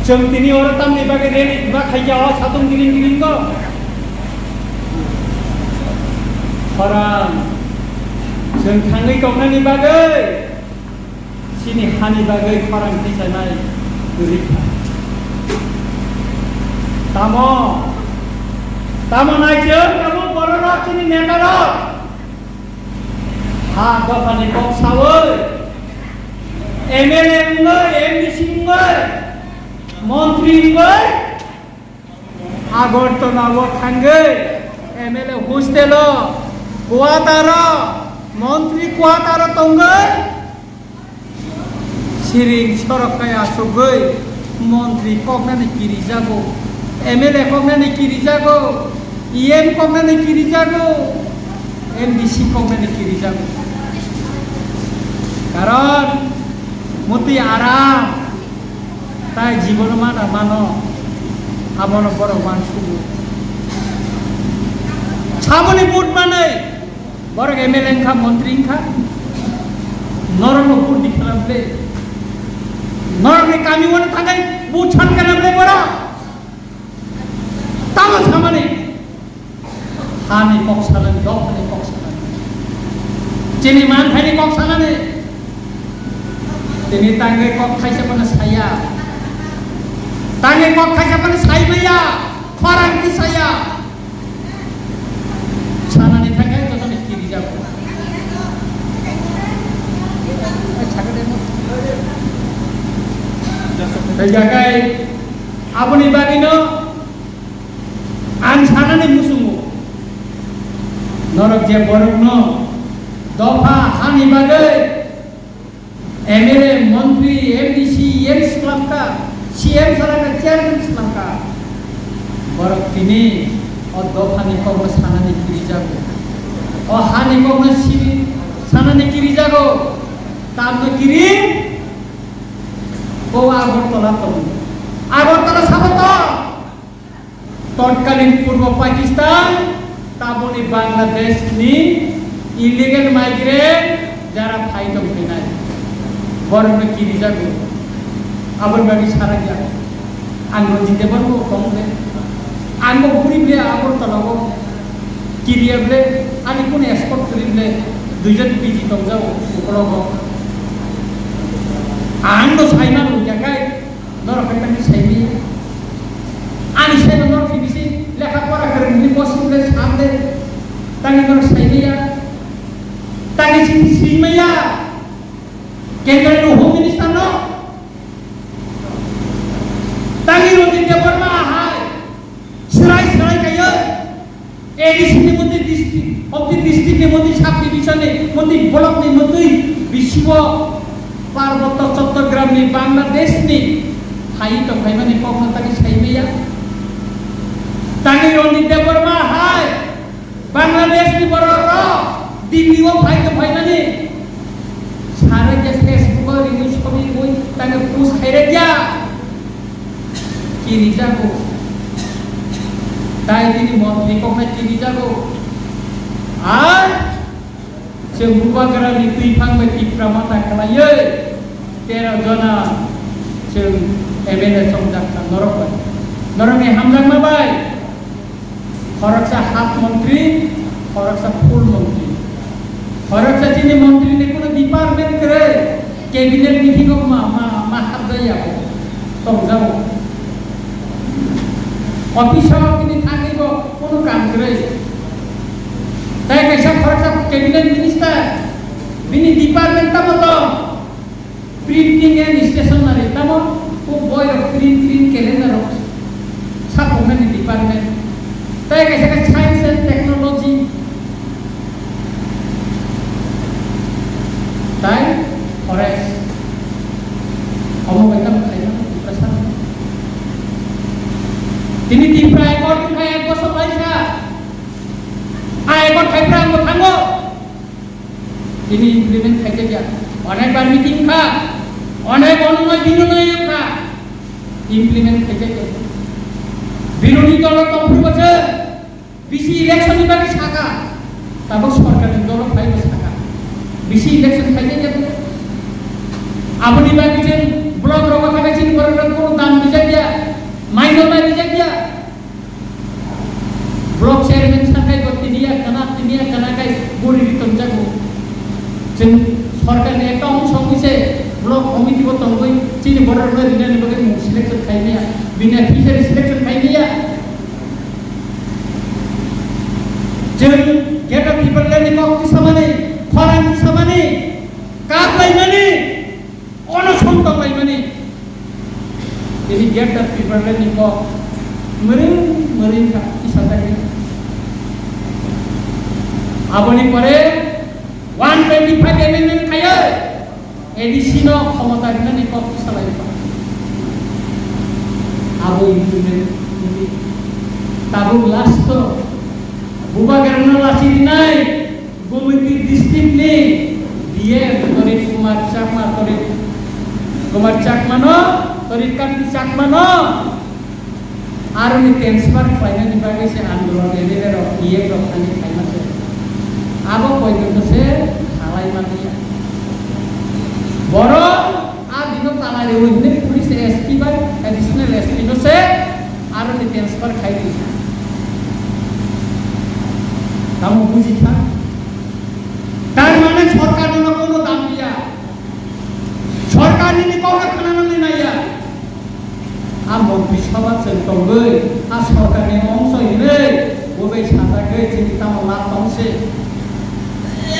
जों दिनै अरतामनि बागै रेलि बा खायजाव सातुं गिरिं को खरां जों थाङै गावनायनि बागै सिनि हानि बागै खरां फैसानाय रैखा तामो नायजों तामो बर'रा सिनि नेतारा हा दफानि कक सावै एमएलए ङै एमडीसी ङै मंत्री ङै आगरतलाव थांगै एमएलए हस्टेल कुआतारा मंत्री कुआतारा तंगै सिरिं सरकाय आसगै मंत्री ककनानै किरि जागौ एमएलए ककनानै किरि जागौ ईएम ककनानै किरि जागौ एमडीसी ककनानै किरि जागौ कारण मती आराम ताई जीवन मानो आबन बर मानसु सामनि बुट माने बर एमएलए खा मंत्री खा नरम बुट दिखलामले नरम कामी वन थांगाय बुट छान करले बर ताम सामने हानि कक्सालन दफनि कक्सालन चिनि मान थाइनि कक्सालाने तिनी तांगे कक खाइसे पनि साया तांगे कक खाइसे पनि साइबैया खरां कि साया सानानि थांगे जतने किरि जागौ जागाय आबनि बागिनो आं सानानि मुसुमु नरक जे बरनो दफा हानि बागै एमएलए मंत्री एमडीसी एम सलामका सीएम सलामका चेयरमैन सलामका बरक तिनी और दफानि कम सानानि किरि जागौ और हानि कम सिरि सानानि किरि जागौ तामनो किरि को आगरतला साबत तत्कालीन पूर्व पाकिस्तान ताबोनी बांग्लादेश नि इलीगल माइग्रेंट जरा फाइट फैनाय बरनो किरि जागौ आबर बागै सारा गया आंनो जितेबरबो कमले आंनो बुरिबले आगरतलाव किरियबले आनि कोन एक्सपोर्ट करिबले दुइजन पिजि तंजाव उकलग आंनो साइना लुजाखाय नरखायनि साइबि आनि साइना नर फिबिसि लेखा परा करनि बसिबले सामदे तांनि नर साइबिया तांनि सिति सिमैया केंद्र होम मिनिस्टर नो तांनि रंजित देवबर्मा हाय सराय कायो एडिसी नि मध्य डिस्ट्रिक्ट ऑफ द डिस्ट्रिक्ट नि मध्य सब डिविजन नि मध्य ब्लॉक नि मध्य विश्व पार्वत्य चट्टग्राम नि बांग्लादेश नि हाई तो भाइमानि कखन ताकि साइबैया तांनि रंजित देवबर्मा हाय बांग्लादेश नि बररो दिल्ली ओ भाइ तो भाइमानि सारे के फेसबुक और न्यूज छवि कोई तांगे पोस्ट खाइरे क्या किरि जागौ ताई दिनि मंत्री कखना किरि जागौ आर जों बुबाग्रानि दैफां बायदि प्रमाता खालायो 13 जना जों एमएलए संजाखा नरमनि हामजां माबाय खरकसा हाफ मंत्री खरकसा फुल मंत्री खरकसा दिनि मंत्री ने कोनो डिपार्टमेंट करे कैबिनेट मीटिंग मा हाब जाया संजाव ऑफिसर दिनि थांगैबो कोनो काम करे ताई कैसा खरकसा कैबिनेट मिनिस्टर बिनि डिपार्टमेंट तमतो प्रिंटिंग एंड स्टेशनरी तमो को बॉय प्रिंट कैलेंडर सब होमनि डिपार्टमेंट ताई कैसा साइंस एंड टेक्नोलॉजी ताई फॉरेस्ट अमोगतम खाइना प्रसाद तिनी दिफ्रा एकट खाय एक बছর लाइसा आ एकट खाइफ्रा आंबो थांगो तिनी इमप्लिमेंट खाइते गया अनेक बार मीटिंग खा अनेक अनुनय बिनुनय खा इमप्लिमेंट खाइते गया বিরোধী দলের তরফ থেকে বেশি ইলেকশন নিবাকে থাকা তারপর সরকারের দল ফাইবে থাকা বেশি ইলেকশন খাইতে যাবে আপনি বাকি যে ব্লক রবা থাকাছেন বড় কোনো দাম দিতে দিয়া committee ko tongoi chini border no dina ni bagai selection khainiya bina fishery selection khainiya jeng geta people le ni ko kisamane khorang kisamane kap laimani ono sontong laimani ini geta people le ni ko mering ka kisata ni aboni pore 125 amendment kaya additional ক্ষমতা রিনা নি কত চালাই পা আবো implement নি তাবু last বুবা কারণ লাসি নাই গোমতি ডিস্ট্রিক্ট নি দিয়ে করে কুমার চাকমা নো তরিকান চাকমা আর নি ট্রান্সফার ফাইনালি বাগে সে আন্দোলন এদের ইয়ে রখানি ফাইনাছে আবো পর্যন্ত সে হালাই মানিয়া বড় আর দিন তালারে ওইনে পুলিশ এসপি বা এডিশনাল এসপি নো সে আর নি ট্রান্সফার খাই দিছে কাম বুঝি থা তার মানে সরকার নো কোনো দাম দিয়া সরকার নি কোনো খানা নি নাইয়া আ মন্ত্রী সভা চলতঙ্গই আ সরকারের অংশ ইনে ওবে সাজাকে চিনি কামলা তংসে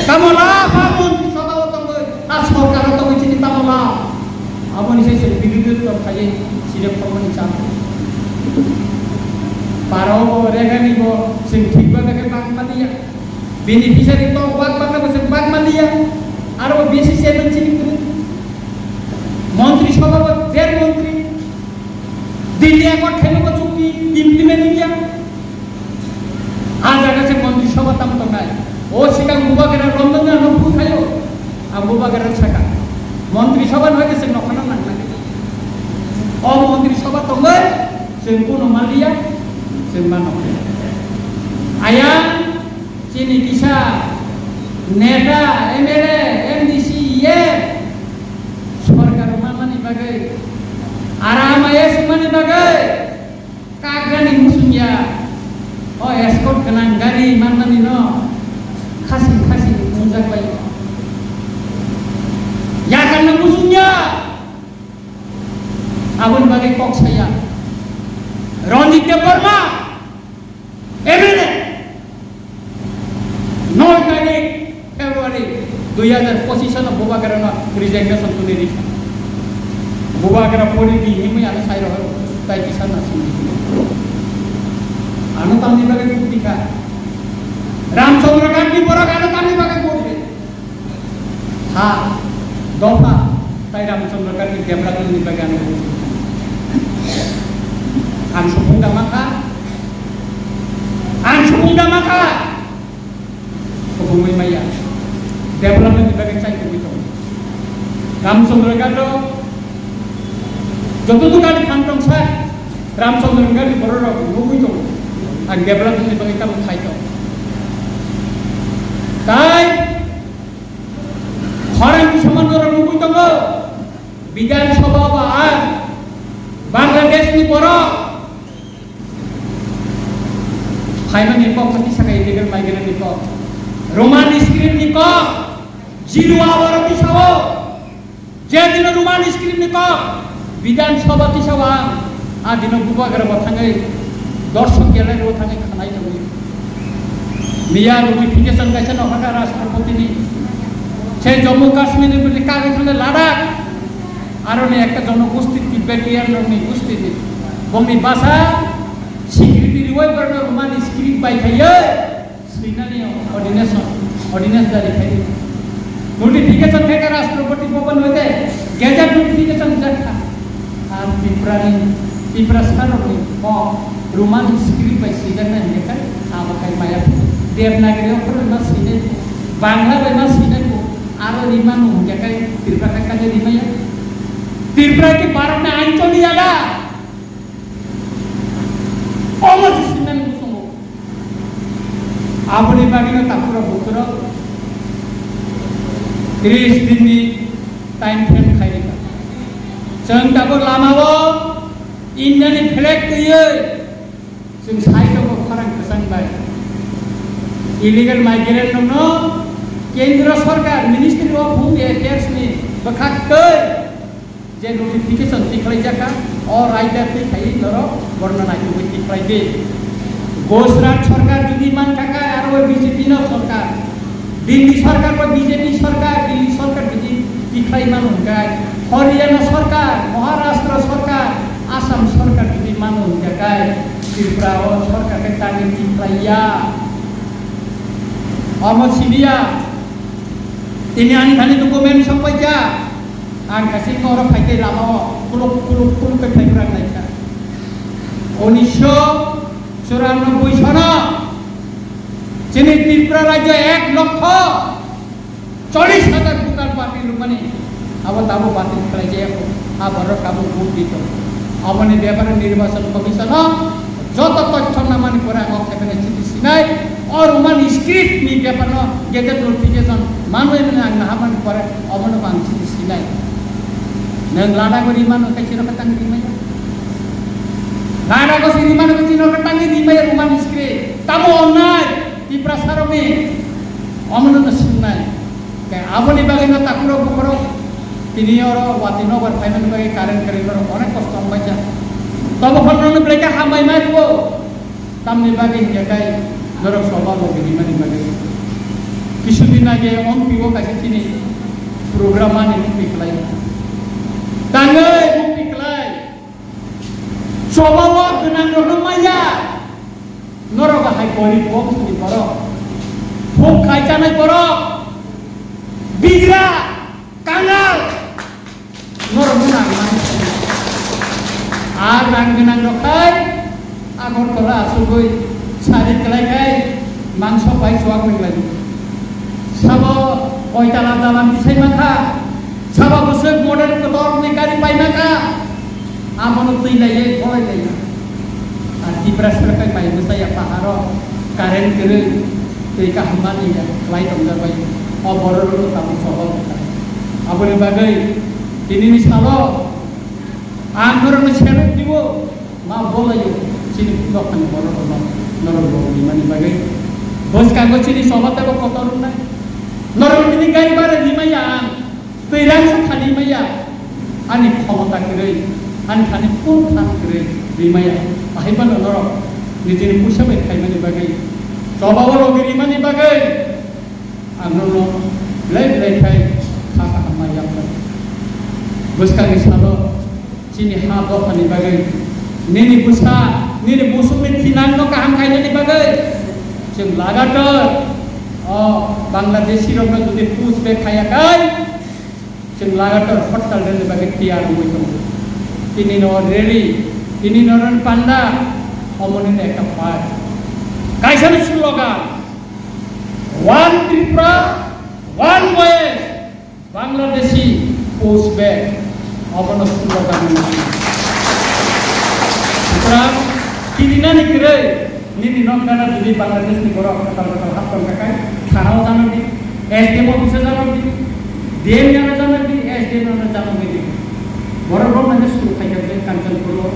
কামলা বা মন্ত্রী সভা তঙ্গই আ সরকার তঙ্গই চিনি কামলা আপনি সেই বিরোধী তো খাই সিরে ফমনি চাপ পারাও রেগানিব সিং ঠিকবা দেখে বাক মাদিয়া বেনিফিশিয়ারি তো বাক বাক বসে বাক মাদিয়া আর ও বেশি সেভেন চিনি করে মন্ত্রী সভা দেড় মন্ত্রী দিল্লি একবার খেলে তো চুক্তি ইমপ্লিমেন্ট কিয়া আজ আগে মন্ত্রী সভা তাম তো নাই ও শিকাং বুবাগের রন্ধন না নপুর খায়ো আর বুবাগের ছাকা মন্ত্রী সভা হয়ে গেছে নখানা না ও মন্ত্রী সভা তো নয় সে কোনো মালিয়া সে মানো আয়া চিনি কিসা নেতা এমএলএ এমডিসি ইয়ে সরকার মানমানি বাগে aramaya semani bagai kagani musunya oh escort kenang gari mana nino kasih munjak bayi ya karena musunya abun bagai kok saya Ronjit Deborma everyday 9 tarik Februari 2025 sana boba karena resignation tu diri बुबा करा पोरी दी him याना साइ रहो ताई किसान नासी आनो तामनी बागे कुटी का रामचंद्र गांधी बड़ा आनो तामनी बागे कोटे हा दोफा ताई रामचंद्र गांधी देवला तुनी बागे आनो आन सुपुंगा माका सुपुंगई माया देवला तुनी बागे चाइ कुटी रामचंद्र गांधी যত দোকান ফান্টং সাই রামচন্দ্র গান্ধী বড় নবুই তো আর দেবলা তুমি বাকি কাম খাইতো তাই খরাং সমান্তর নবুই তো বিধানসভা বা আর বাংলাদেশ নি বড় ফাইনালি পক্ষটি সাকাই ইলিগাল মাইগ্রেন্ট নি রোমান স্ক্রিন নি জিরো আওয়ার দিছাও যে দিন রোমান স্ক্রিন নি বিধানসভা সভা আর দিন বুবাগের বাথাঙ্গে দর্শক গেলে বাথাঙ্গে খানাই দেব মিয়া নোটিফিকেশন গাইছে নখাকা রাষ্ট্রপতি নি সেই জম্মু কাশ্মীরের বলে কাগে খালে লাদাখ আর একটা জনগোষ্ঠী তিব্বেটিয়ান রনি গোষ্ঠী বমি ভাষা স্বীকৃতি ওই কারণে রোমান স্ক্রিপ্ট বাই খাইয়ে শ্রীনানি অর্ডিনেন্স জারি খাই নোটিফিকেশন থেকে রাষ্ট্রপতি ভবন হইতে গেজেট নোটিফিকেশন দেখা আর পিপরা সারনি রোমান স্ক্রিপ্ট বাই সিজানা লেখা আবাকাই মায়া দেবনাগরী অক্ষর না সিনে বাংলা বেনা সিনে को আর রিমানো জায়গায় ত্রিপুরা কাজে রিমায়া ত্রিপুরা কি বারনা আঞ্চলি জায়গা অমত সিনে মুসুম আপনি বাগিনা তাপুরা বুতর 30 दिन ni टाइम फ्रेम खाइले जों दाबो लामाबो इन्डियानि फ्लेग दैयो जों साइडआव खरां खसांबाय इलिगेल माइग्रेन्ट दङ केन्द्र सरकार मिनिस्ट्रि अफ होम एफेयार्स नि बखाखै जे नोटिफिकेशन तिखलाई जाका और राइटर ती खाई नरो वर्णना की हुई तिखलाई दे गुजरात सरकार जुदी मान काका और वो बीजेपी न सरकार दिल्ली सरकार को बीजेपी सरकार दिल्ली सरकार जुदी तिखलाई मान उनका हरियाणा सरकार महाराष्ट्र सरकार आसाम सरकार जुदी मान उनका काय त्रिपुरा और सरकार के तांगे तिखलाई या अमसिदिया ini ani thani dokumen sampai ja an kasih orang pakai lama kuluk ke pakai naik 1994 sana sini Tripura Raja 1,40,000 bukan parti lumani awal tahu parti kerja aku abar kamu bukti itu amane depan निर्वाचन commission যত তথ্য নামানি করে অক্ষেপণে চিঠি Sinai और उमान script नी paper न gazette notification मानवे ने नाहामान करे अमन मान चिठि सिनाय नों लाडाको रिमान कैसे रकतां रिमाय लाडाको रिमान कैसे रकतां रिमाय उमान स्क्रिप्ट तमो अन्नाय ती प्रसारमे अमन न सिनाय के आबनि बागे न ताकुरो बकरो तिनी और वाति नगर फाइनाल बागे कारण करे अनेक कष्ट हमबायजा तब फलन ब्रेका हामाय मारिबो तामनि बागे हेकाय नरक सभा लोग गिमनी बगे किसी दिन आगे ऑन पीवो कैसे चीनी प्रोग्राम आने पिकलाई तांगे पिकलाई सभा लोग गना नरक माया नरक हाई कोरी बोम सुनी परो भूख खाइचा नहीं परो बिगड़ा कांगाल नरक मुना गिमनी आग रंग गना नरकाय आगोर कला सुगोई सारी kelaikai mangso baik suak lagi sabo oitala dalam disai maka sabo busuk model kotor negari pai maka amon tila ye boleh deh di prasar kai pai besaya paharo karen kere teka hamani ya lai tonggar bai obor lu tamu sabo abone bagai ini misalo anggur mesyarut diwo ma boleh yo sini bukan boror नरक गिमनी बागे बस कागज चिनी सोबत को कोतर ना नरक गिनी गाई बारे गिमया तैरांग खाली मया आनि क्षमता करे आनि खानि पुन खान करे गिमया आहिबन नरक निजेनि पुसबे खाइमनि बागे सोबाव गिमनि बागे आंनो ले खाइ खाका हामाया बस कागज सालो चिनी हा दफानि बागे नेनि Busa ini musuh mintinan no kaham kaya ni bagai, cem lagater, Bangladeshi orang tu di push back kaya kaya, cem lagater hotel dan bagai tiar dua itu, ini no rally, ini no orang panda, omonin ekam par, kaya sana slogan, one Tripura, one way, Bangladeshi push back, omono slogan ini. Sekarang Kini ni kira ni nongkana jadi Bangladesh ni korang kata hafal kakai khanau jalan di SDM bisa jalan di DM yang jalan di SDM yang jalan di borong nanti suruh kaya Kanchanpura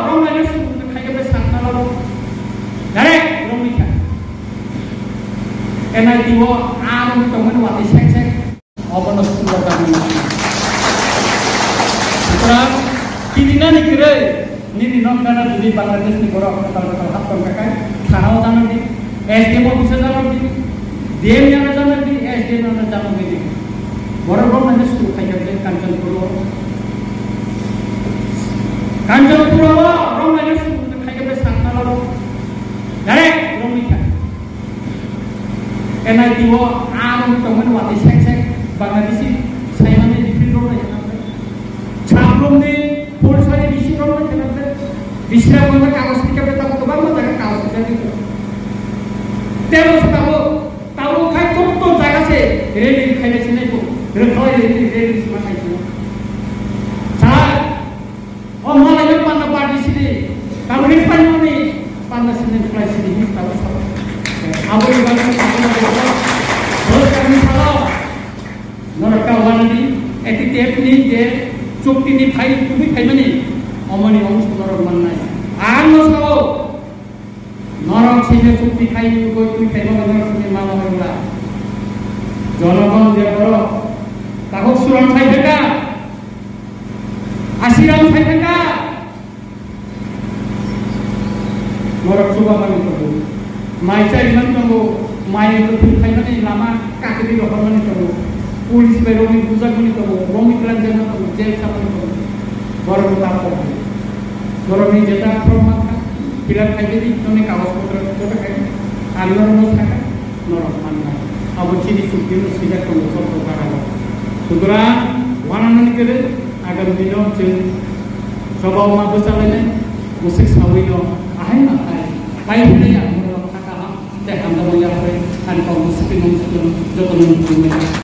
orang nanti suruh kaya Santala direct orang ni kan NIT wo alam temen wati sek apa nak suruh kami sekarang Kini ni kira ni nongkana jadi Bangladesh ni korang kata hafal kakai khanau jalan di SDM bisa jalan di DM yang jalan di SDM yang jalan di borong nanti suruh kaya Kanchanpura orang nanti suruh kaya Santala direct orang ni kan NIT wo alam temen wati sek Bangladesh saya mana di film ni Chablum ni Polsari bisi orang macam mana? Bisa mana kaos tiga betul tu bang mana kaos tiga itu? Terus tahu kai tu jaga se, reli kai di sini tu, reli semua itu. Cah, mana yang mana parti sini? Kalau ni mana sini fly sini tahu sama. Abu ni bang terus kami salah. Mereka wani, etiket ni je. Cukti ni khai tu khai mana? Omani om suara mana? Anu sao? Norok sini cukti khai tu khai mana? Norok sini mana mana? Jonogon dia bro, फेरमान दङ माइखौ फैखायनानै लामा काकेरि हरनानै दङ police बेरनि बुजागनि दङ रमित रंजन दङ jail सामनि दङ गरम ताप गरमनि जेता प्रमाण फिलाप खायदि ननि कागज पत्र फोटो खाय आलर न थाखा नरम मानना अब चिनि सुखिनो सिजा दङ सरकार सुदरा वानानानै करे आगामी दिनाव जों सबाव मा बोसालायनाय मुसिक सावैनो आहाय ना बाय होनाया थाखा दे हामदा मोजां आरो आं गावनो सुखिनो जतन